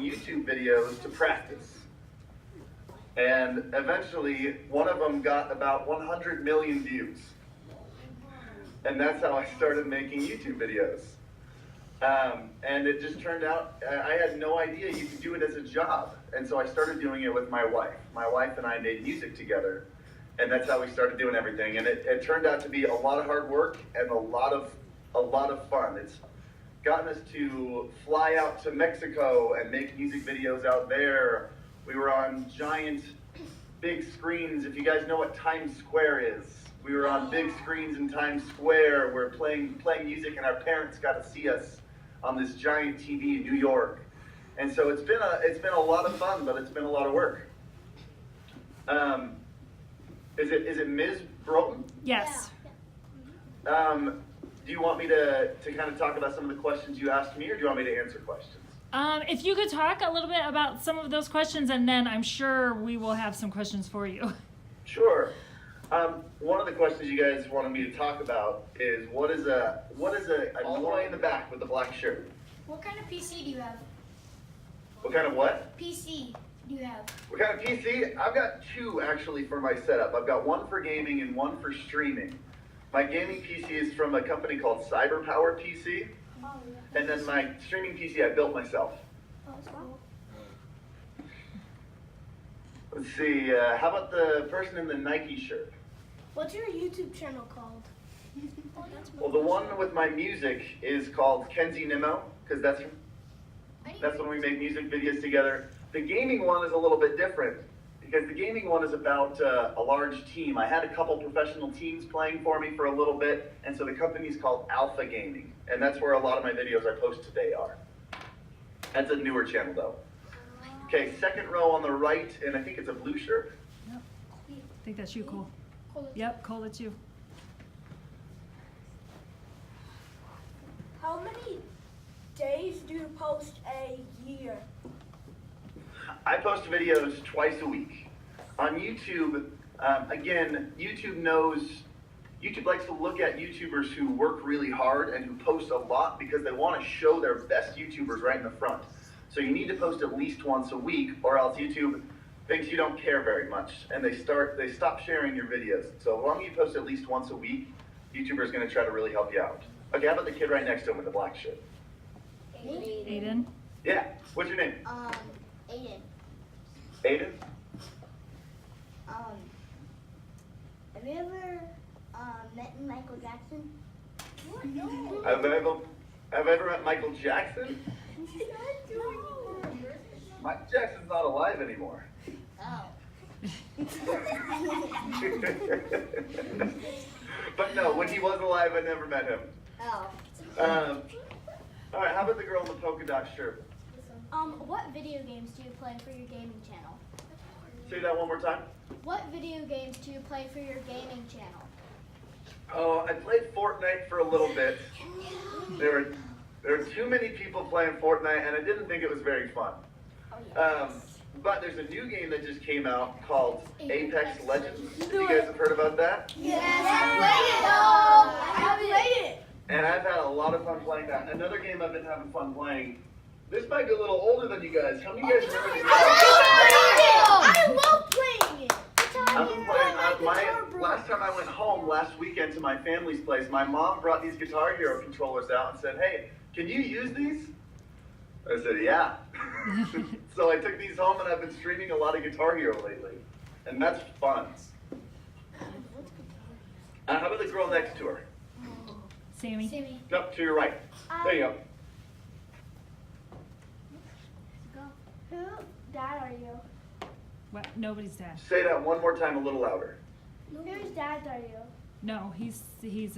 YouTube videos to practice. And eventually, one of them got about 100 million views. And that's how I started making YouTube videos. And it just turned out, I had no idea you could do it as a job. And so I started doing it with my wife. My wife and I made music together. And that's how we started doing everything. And it turned out to be a lot of hard work and a lot of fun. It's gotten us to fly out to Mexico and make music videos out there. We were on giant, big screens. If you guys know what Times Square is, we were on big screens in Times Square. We're playing music, and our parents got to see us on this giant TV in New York. And so it's been a lot of fun, but it's been a lot of work. Is it Ms. Broughton? Yes. Do you want me to kind of talk about some of the questions you asked me, or do you want me to answer questions? If you could talk a little bit about some of those questions, and then I'm sure we will have some questions for you. Sure. One of the questions you guys wanted me to talk about is what is a boy in the back with the black shirt? What kind of PC do you have? What kind of what? PC do you have? What kind of PC? I've got two actually for my setup. I've got one for gaming and one for streaming. My gaming PC is from a company called CyberPower PC. Oh, yeah. And then my streaming PC I built myself. Oh, that's cool. Let's see, how about the person in the Nike shirt? What's your YouTube channel called? Well, the one with my music is called Kenzie Nimmo, because that's when we make music videos together. The gaming one is a little bit different, because the gaming one is about a large team. I had a couple professional teams playing for me for a little bit, and so the company is called Alpha Gaming, and that's where a lot of my videos I post today are. That's a newer channel, though. Okay, second row on the right, and I think it's a blue shirt. Yep. I think that's you, Cole. Yep, Cole, that's you. How many days do you post a year? I post videos twice a week. On YouTube, again, YouTube likes to look at YouTubers who work really hard and who post a lot because they want to show their best YouTubers right in the front. So you need to post at least once a week, or else YouTube thinks you don't care very much, and they stop sharing your videos. So as long as you post at least once a week, YouTuber's going to try to really help you out. Okay, how about the kid right next to him with the black shirt? Aiden. Yeah, what's your name? Aiden. Aiden? Have you ever met Michael Jackson? What? No. Have I ever met Michael Jackson? Michael Jackson's not alive anymore. Oh. But no, when he was alive, I never met him. Oh. All right, how about the girl in the polka dot shirt? What video games do you play for your gaming channel? Say that one more time. What video games do you play for your gaming channel? Oh, I played Fortnite for a little bit. There were too many people playing Fortnite, and I didn't think it was very fun. But there's a new game that just came out called Apex Legends. You guys have heard about that? Yes, I played it. And I've had a lot of fun playing that. Another game I've been having fun playing. This might be a little older than you guys. How many of you guys remember this? I love playing it. I've been playing. Last time I went home last weekend to my family's place, my mom brought these Guitar Hero controllers out and said, "Hey, can you use these?" I said, "Yeah." So I took these home and I've been streaming a lot of Guitar Hero lately, and that's fun. How about the girl next to her? Sammy. Nope, to your right. There you go. Who dad are you? What? Nobody's dad. Say that one more time, a little louder. Whose dad are you? No, he's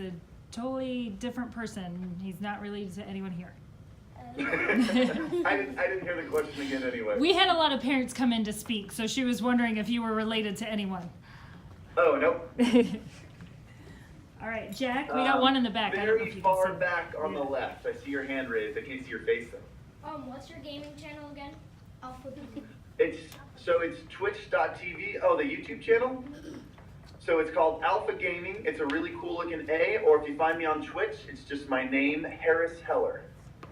a totally different person. He's not related to anyone here. I didn't hear the question again anyway. We had a lot of parents come in to speak, so she was wondering if you were related to anyone. Oh, nope. All right, Jack, we got one in the back. I don't know Very if you far can see. back on the left. I see your hand raised. I can't see your face though. What's your gaming channel again? Alpha. It's twitch.tv. Oh, the YouTube channel? So it's called Alpha Gaming. It's a really cool looking A, or if you find me on Twitch, it's just my name, Harris Heller,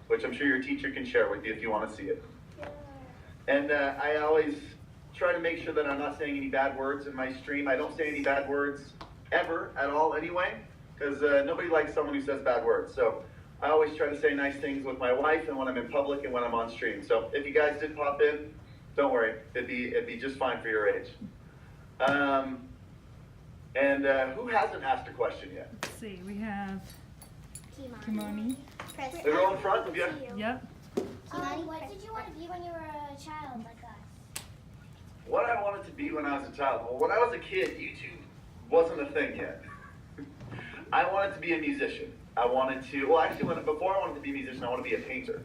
which I'm sure your teacher can share with you if you want to see it. And I always try to make sure that I'm not saying any bad words in my stream. I don't say any bad words ever at all anyway, because nobody likes someone who says bad words. So I always try to say nice things with my wife and when I'm in public and when I'm on stream. So if you guys did pop in, don't worry, it'd be just fine for your age. Who hasn't asked a question yet? Let's see, we have Kimoni. The girl in front of you. Yep. What did you want to be when you were a child like us? What I wanted to be when I was a child. Well, when I was a kid, YouTube wasn't a thing yet. I wanted to be a musician. I wanted to, well, actually, before I wanted to be a musician, I wanted to be a painter.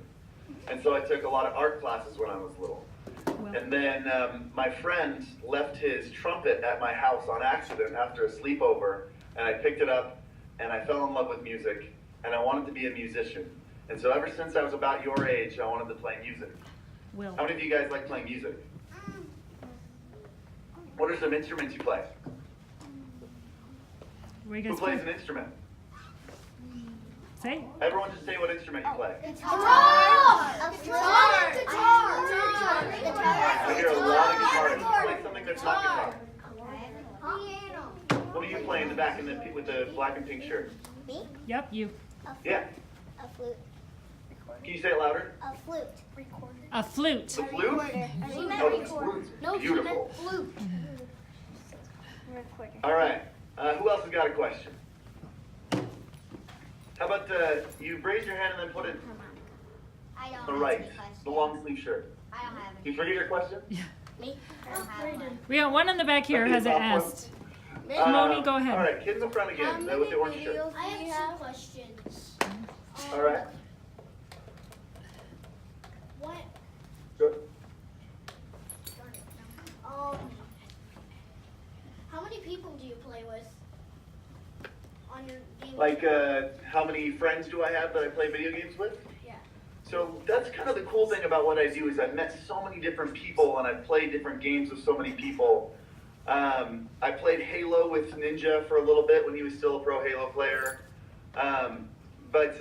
And so I took a lot of art classes when I was little. Well, And then my friend left his trumpet at my house on accident after a sleepover, and I picked it up, and I fell in love with music, and I wanted to be a musician. And so ever since I was about your age, I wanted to play music. Will. How many of you guys like playing music? What are some instruments you play? Where you Who guys plays play? an instrument? Say. Everyone just say what instrument you play. Guitar. I hear a lot of guitars. Play something that's not guitar. What are you playing in the back with the black and pink shirt? Me? Yep, you. Yeah. A flute. Can you say it louder? A flute. A flute. The flute? Oh, the flute. Beautiful. Flute. All right. Who else has got a question? How about you raise your hand and then put it I don't the have right, any questions. the long sleeve shirt. I don't have Can you forget your question? Me? I don't have one. We got one in the back here who hasn't asked. Kimoni, go ahead. All right, kid in the front again. With the orange shirt. I have 2 questions. All right. What? Sure. How many people do you play with on your game? Like, how many friends do I have that I play video games with? Yeah. So that's kind of the cool thing about what I do is I've met so many different people and I've played different games with so many people. I played Halo with Ninja for a little bit when he was still a pro Halo player. But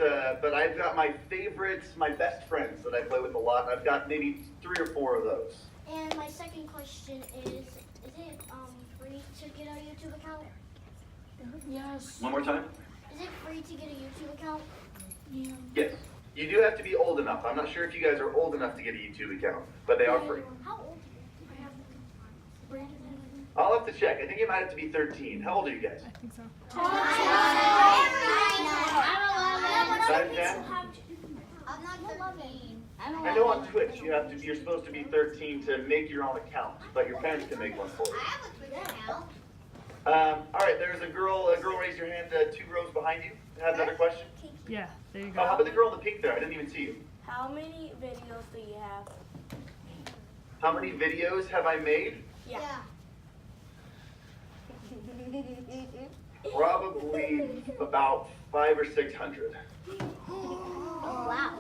I've got my favorites, my best friends that I play with a lot. I've got maybe 3 or 4 of those. And my second question is it free to get a YouTube account? Yes. One more time? Is it free to get a YouTube account? Yeah. Yes. You do have to be old enough. I'm not sure if you guys are old enough to get a YouTube account, but they are free. How old are you? I'll have to check. I think it might have to be 13. How old are you guys? I think so. 9, 10? I'm not 13. I know on Twitch you're supposed to be 13 to make your own account, but your parents can make one for you. I have a Twitter account. All right, there's a girl raise your hand 2 rows behind you. Have another question? Yeah, there you Oh, how go. about the girl in the pink there? I didn't even see you. How many videos do you have? How many videos have I made? Yeah. Probably about 500 or 600. Oh, wow.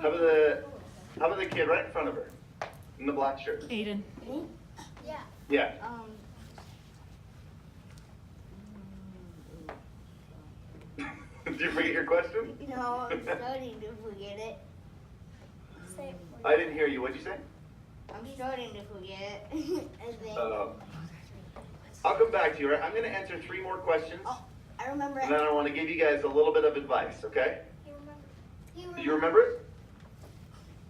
How about the kid right in front of her? In the black shirt. Aiden. Yeah. Yeah. Did you forget your question? No, I'm starting to forget it. Say it. I didn't hear you. What'd you say? I'm starting to forget it. And then, I'll come back to you. Right? I'm going to answer 3 more questions, I remember and then I want to give you guys a little bit of advice. Okay? You remember? Do you remember it?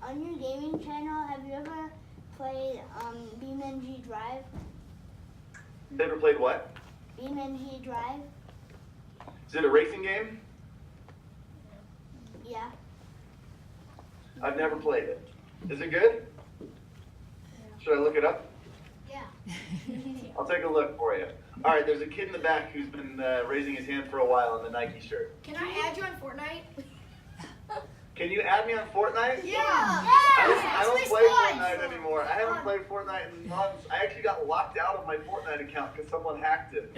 on your gaming channel, have you ever played BeamNG Drive? You ever played what? BeamNG Drive? Is it a racing game? Yeah. I've never played it. Is it good? Should I look it up? Yeah. I'll take a look for you. All right, there's a kid in the back who's been raising his hand for a while in the Nike shirt. Can I add you on Fortnite? Can you add me on Fortnite? Yeah. I don't play Fortnite anymore. I haven't played Fortnite in months. I actually got locked out of my Fortnite account because someone hacked it.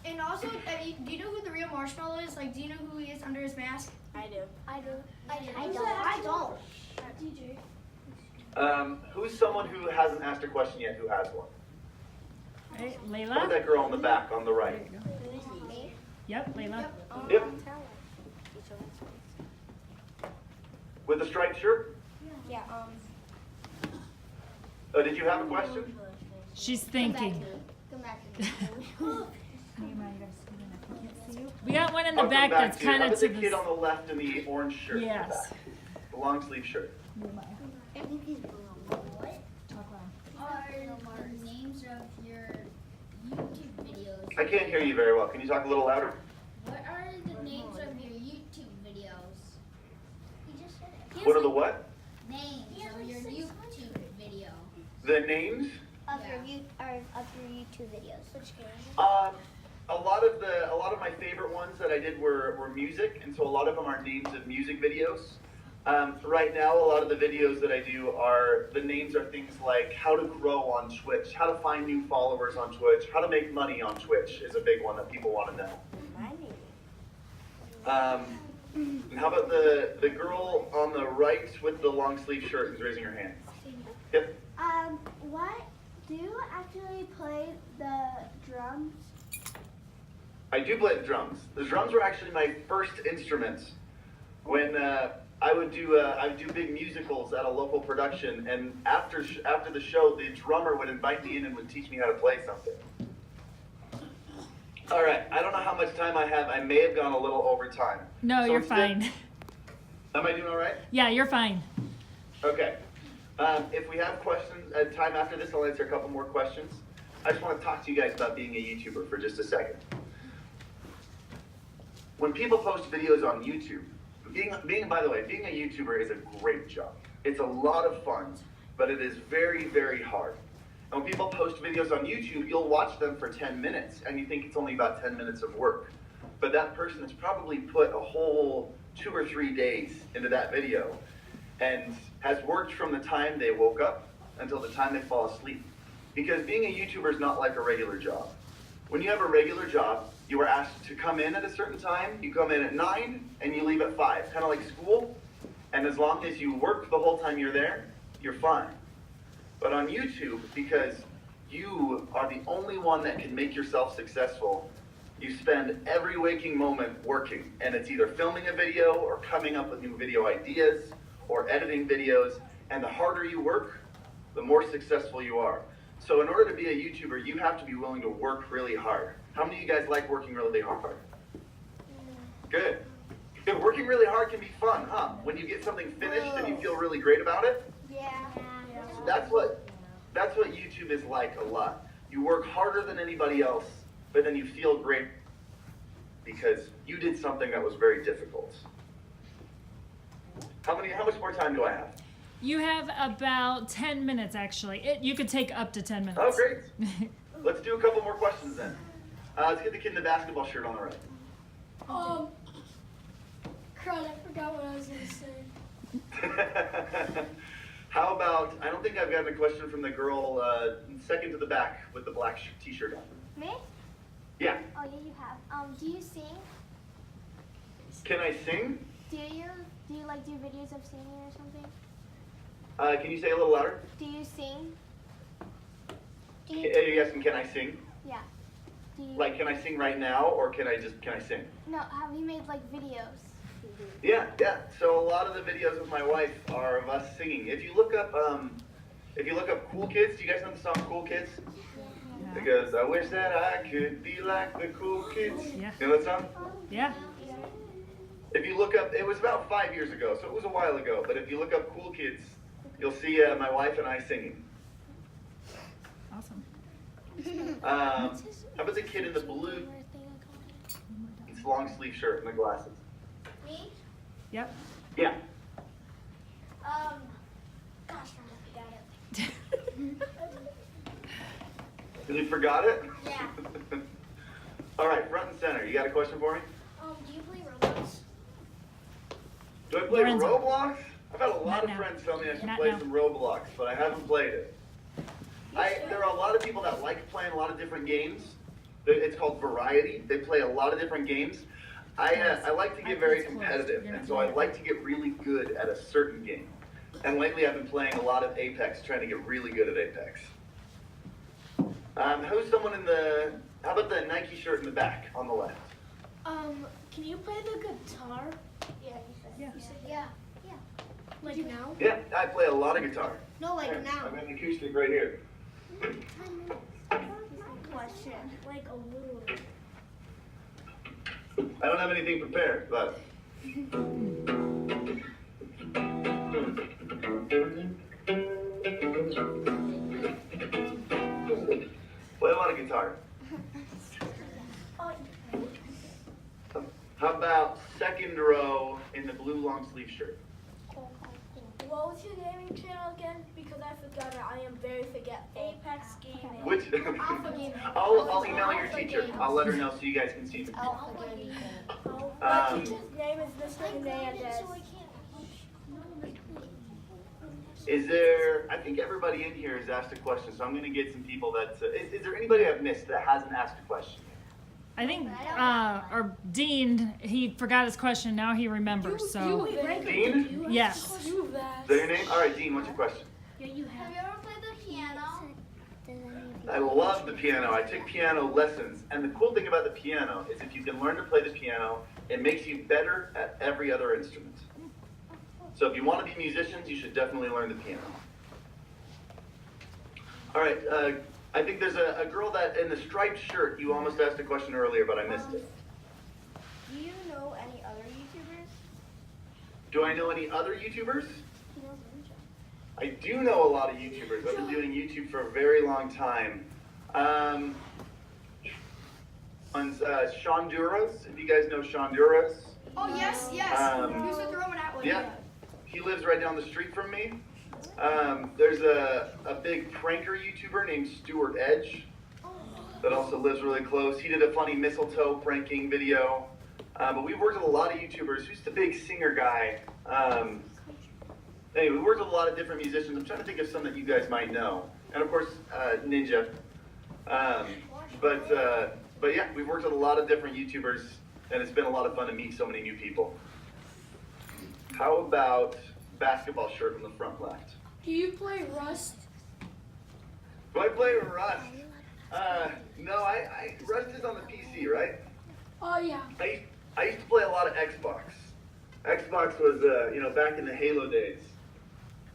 And also, do you know who the real Marshmallow is? Like, do you know who he is under his mask? I do. I do. I don't. DJ. Who's someone who hasn't asked a question yet who has one? Right, How about Layla? that girl in the back on the There right? you go. Yep, Layla. Yep. With the striped shirt? Yeah. Did you have a question? She's thinking. Come back to me. We got one in the I'll back come back that's to you. kind How of about to the the kid on the left in the orange shirt? in the Yes. back? The long sleeve shirt. I think he's blue. What? Are the names of your YouTube videos? I can't hear you very well. Can you talk a little louder? What are the names of your YouTube videos? He just said it. What are the what? Names of your YouTube video. The names? Of your YouTube videos. Which game? A lot of my favorite ones that I did were music, and so a lot of them are names of music videos. Right now, a lot of the videos that I do the names are things like how to grow on Twitch, how to find new followers on Twitch, how to make money on Twitch is a big one that people want to know. And how about the girl on the right with the long sleeve shirt who's raising her hand? Yep. What? Do you actually play the drums? I do play the drums. The drums were actually my first instruments. When I would do big musicals at a local production, and after the show, the drummer would invite me in and would teach me how to play something. All right, I don't know how much time I have. I may have gone a little over time. No, So you're instead- fine. Am I doing all right? Yeah, you're fine. Okay. If we have questions, time after this, I'll answer a couple more questions. I just want to talk to you guys about being a YouTuber for just a second. When people post videos on YouTube, by the way, being a YouTuber is a great job. It's a lot of fun, but it is very, very hard. And when people post videos on YouTube, you'll watch them for 10 minutes, and you think it's only about 10 minutes of work. But that person has probably put a whole 2 or 3 days into that video, and has worked from the time they woke up until the time they fall asleep. Because being a YouTuber is not like a regular job. When you have a regular job, you are asked to come in at a certain time, you come in at 9, and you leave at 5, kind of like school. And as long as you work the whole time you're there, you're fine. But on YouTube, because you are the only one that can make yourself successful, you spend every waking moment working. And it's either filming a video, or coming up with new video ideas, or editing videos. And the harder you work, the more successful you are. So in order to be a YouTuber, you have to be willing to work really hard. How many of you guys like working really hard? Good. Good. Working really hard can be fun, huh? When you get something finished and you feel really great about it. Yeah. So that's what YouTube is like a lot. You work harder than anybody else, but then you feel great because you did something that was very difficult. How much more time do I have? You have about 10 minutes, actually. You could take up to 10 minutes. Oh, great. Let's do a couple more questions then. Let's get the kid in the basketball shirt on the right. Crud, I forgot what I was gonna say. How about, I don't think I've gotten a question from the girl second to the back with the black t-shirt on. Me? Yeah. Oh yeah, you have. Do you sing? Can I sing? Do you like do videos of singing or something? Can you say a little louder? Do you sing? Are you asking, can I sing? Yeah. Do you, Like, can I sing right now, or can I sing? No, have you made like videos? Yeah. So a lot of the videos with my wife are of us singing. If you look up Cool Kids, do you guys know the song Cool Kids? Because I wish that I could be like the cool kids. Yeah. You know that song? Yeah. If you look up, it was about 5 years ago, so it was a while ago. But if you look up Cool Kids, you'll see my wife and I singing. Awesome. How about the kid in the blue, it's long sleeve shirt and the glasses? Me? Yep. Yeah. Gosh, I forgot it. You forgot it? Yeah. All right, front and center. You got a question for me? Do you play Roblox? Do I play Lorenzo. Roblox? I've had a lot Not of now. friends tell me I should Not play now. some Roblox, but I haven't played it. There are a lot of people that like playing a lot of different games. It's called variety. They play a lot of different games. I like to get very competitive, and so I like to get really good at a certain game. And lately I've been playing a lot of Apex, trying to get really good at Apex. Who's someone how about the Nike shirt in the back on the left? Can you play the guitar? Yeah, Yeah. You said yeah. Like now? Yeah, I play a lot of guitar. No, like I've now. got an acoustic right here. Question. Like a little. I don't have anything prepared, but. Play a lot of guitar. How about second row in the blue long sleeve shirt? What was your gaming channel again? Because I forgot it. I am very forgetful. Apex Gaming. Which? Alpha Gaming. I'll email your teacher. I'll let her know so you guys can see. Alpha Gaming. My teacher's name is Mr. Hernandez. Is there? I think everybody in here has asked a question, so I'm going to get some people that. Is there anybody I've missed that hasn't asked a question? I think our Dean, he forgot his question. Now he remembers. So Dean? yes. Is that your name? All right, Dean. What's your question? Have you ever played the piano? I love the piano. I took piano lessons, and the cool thing about the piano is if you can learn to play the piano, it makes you better at every other instrument. So if you want to be musicians, you should definitely learn the piano. All right, I think there's a girl that in the striped shirt, you almost asked a question earlier, but I missed it. Do you know any other YouTubers? Do I know any other YouTubers? I do know a lot of YouTubers. I've been doing YouTube for a very long time. Sean Duras, if you guys know Sean Duras. Oh, yes. He was with the Roman Atwood. Yeah, he lives right down the street from me. There's a big pranker YouTuber named Stuart Edge that also lives really close. He did a funny mistletoe pranking video. But we've worked with a lot of YouTubers. Who's the big singer guy? Anyway, we worked with a lot of different musicians. I'm trying to think of some that you guys might know. And of course, Ninja. But yeah, we've worked with a lot of different YouTubers, and it's been a lot of fun to meet so many new people. How about basketball shirt on the front left? Do you play Rust? Do I play Rust? No, Rust is on the PC, right? Oh, yeah. I used to play a lot of Xbox. Xbox was, back in the Halo days.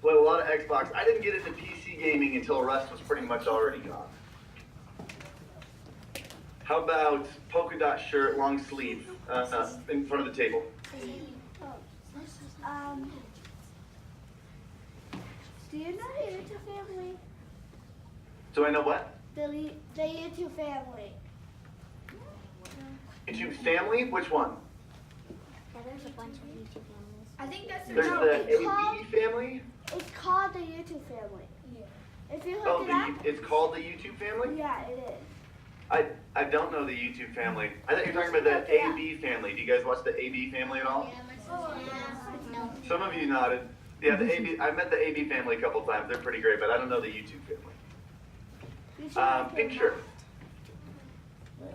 Played a lot of Xbox. I didn't get into PC gaming until Rust was pretty much already gone. How about polka dot shirt, long sleeve, in front of the table? Do you know the YouTube family? Do I know what? The YouTube family. YouTube family? Which one? Yeah, there's a bunch of YouTube families. I think that's There's the AB family? It's called the YouTube family. Yeah. If you look Oh, it up. it's called the YouTube family? Yeah, it is. I don't know the YouTube family. I thought you were talking about the AB family. Do you guys watch the AB family at all? No. Some of you nodded. Yeah, the AB. I met the AB family a couple times. They're pretty great, but I don't know the YouTube family. Pink shirt.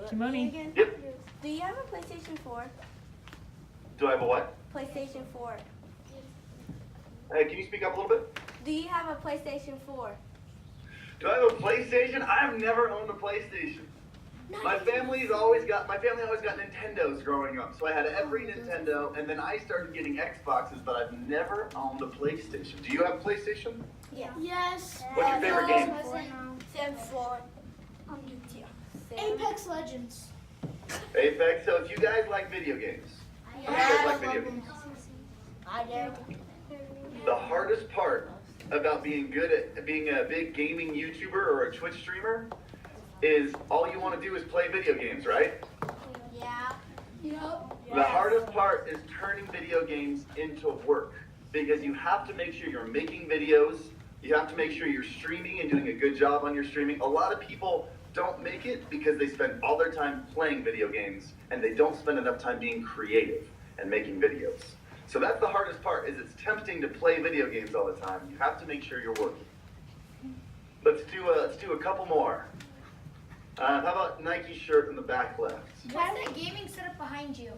Kimoni. Yep. Do you have a PlayStation 4? Do I have a what? PlayStation 4. Hey, can you speak up a little bit? Do you have a PlayStation 4? Do I have a PlayStation? I've never owned a PlayStation. My family always got Nintendos growing up, so I had every Nintendo, and then I started getting Xboxes, but I've never owned a PlayStation. Do you have a PlayStation? Yeah. Yes. What's your favorite game? Sims 4. Apex Legends. Apex. So if you guys like video games, how many of you guys like video games? I do. The hardest part about being good at being a big gaming YouTuber or a Twitch streamer is all you want to do is play video games, right? Yeah. Yep. The hardest part is turning video games into work because you have to make sure you're making videos, you have to make sure you're streaming and doing a good job on your streaming. A lot of people don't make it because they spend all their time playing video games and they don't spend enough time being creative and making videos. So that's the hardest part, is it's tempting to play video games all the time. You have to make sure you're working. Let's do a couple more. How about Nike shirt in the back left? What's that gaming setup behind you?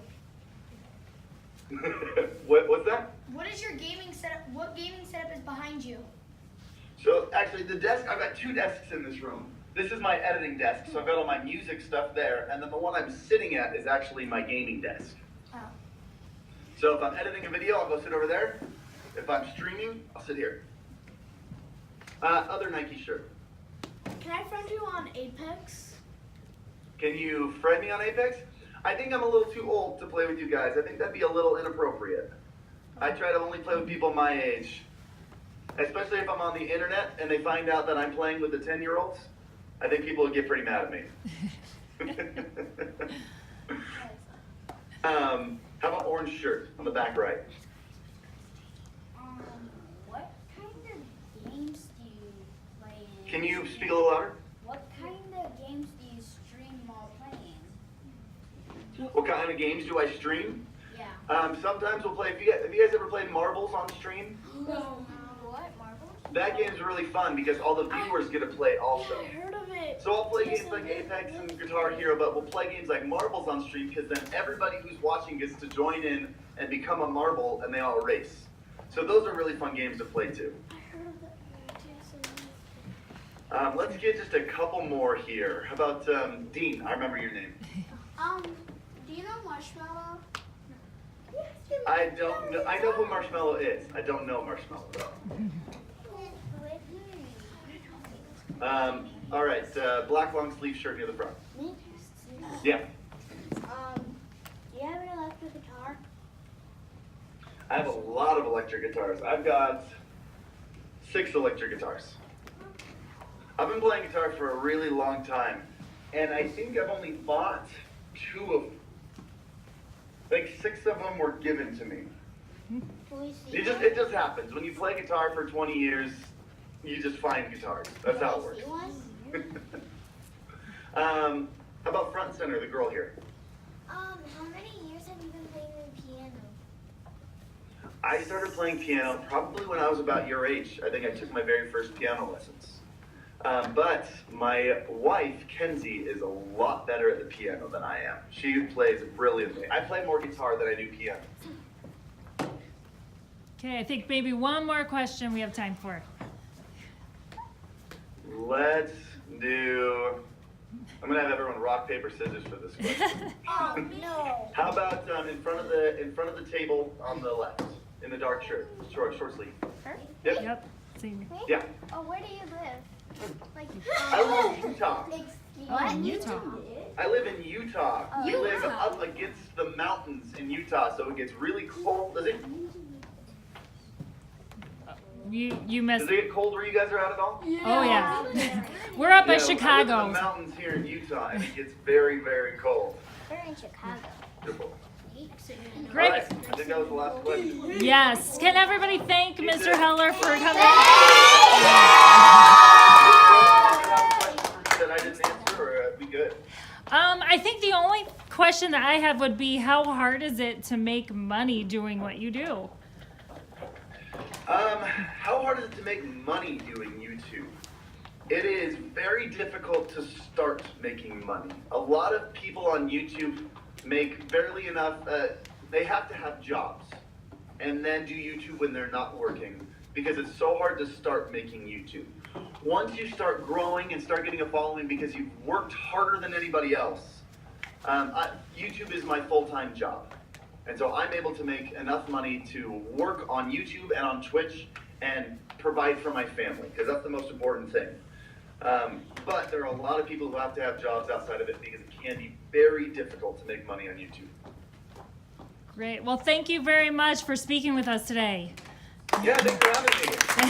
What's that? What is your gaming setup? What gaming setup is behind you? So actually the desk, I've got two desks in this room. This is my editing desk, so I've got all my music stuff there, and then the one I'm sitting at is actually my gaming desk. Oh. So if I'm editing a video, I'll go sit over there. If I'm streaming, I'll sit here. Other Nike shirt. Can I friend you on Apex? Can you friend me on Apex? I think I'm a little too old to play with you guys. I think that'd be a little inappropriate. I try to only play with people my age. Especially if I'm on the internet and they find out that I'm playing with the 10-year-olds. I think people would get pretty mad at me. How about orange shirt on the back right? What kind of games do you play in? Can you speak a little louder? What kind of games do you stream while playing? What kind of games do I stream? Yeah. Sometimes we'll play. Have you guys ever played marbles on stream? No. What, marbles? That game's really fun because all the viewers get to play also. Yeah, I heard of it. So I'll play games like Apex and Guitar Hero, but we'll play games like marbles on stream because then everybody who's watching gets to join in and become a marble and they all race. So those are really fun games to play too. I heard of that. Let's get just a couple more here. How about Dean? I remember your name. Do you know Marshmallow? I don't know. I know who Marshmallow is. I don't know Marshmallow though. All right, black long sleeve shirt near the front. Me? Yeah, Do you have an electric guitar? I have a lot of electric guitars. I've got 6 electric guitars. I've been playing guitar for a really long time, and I think I've only bought 2 of them. Like 6 of them were given to me. Can we see It just happens. When you play guitar for 20 years, you just find guitars. That's how it works. See one? How about front center, the girl here? How many years have you been playing the piano? I started playing piano probably when I was about your age. I think I took my very first piano lessons. But my wife, Kenzie, is a lot better at the piano than I am. She plays brilliantly. I play more guitar than I do piano. Okay, I think maybe one more question we have time for. Let's do... I'm gonna have everyone rock, paper, scissors for this question. Oh no. How about in front of the table on the left, in the dark shirt, short sleeve? Yep. Yep. Same. Yeah. Oh, where do you live? Like, I live in Utah. Oh, in Utah. I live in Utah. We live Utah. up against the mountains in Utah, so it gets really cold. Does it You missed. get cold where you guys are at at all? Oh yeah. We're up by I live in Chicago. the mountains here in Utah, and it gets very, very cold. we're in Chicago. Beautiful. Great. All right, I think that was the last question. Yes. Can everybody thank Mr. Heller for coming? That I didn't answer, or we good? I think the only question that I have would be, how hard is it to make money doing what you do? How hard is it to make money doing YouTube? It is very difficult to start making money. A lot of people on YouTube make barely enough. They have to have jobs and then do YouTube when they're not working because it's so hard to start making YouTube. Once you start growing and start getting a following because you've worked harder than anybody else, YouTube is my full-time job. And so I'm able to make enough money to work on YouTube and on Twitch and provide for my family, because that's the most important thing. But there are a lot of people who have to have jobs outside of it because it can be very difficult to make money on YouTube. Great. Well, thank you very much for speaking with us today. Yeah, thanks for having me.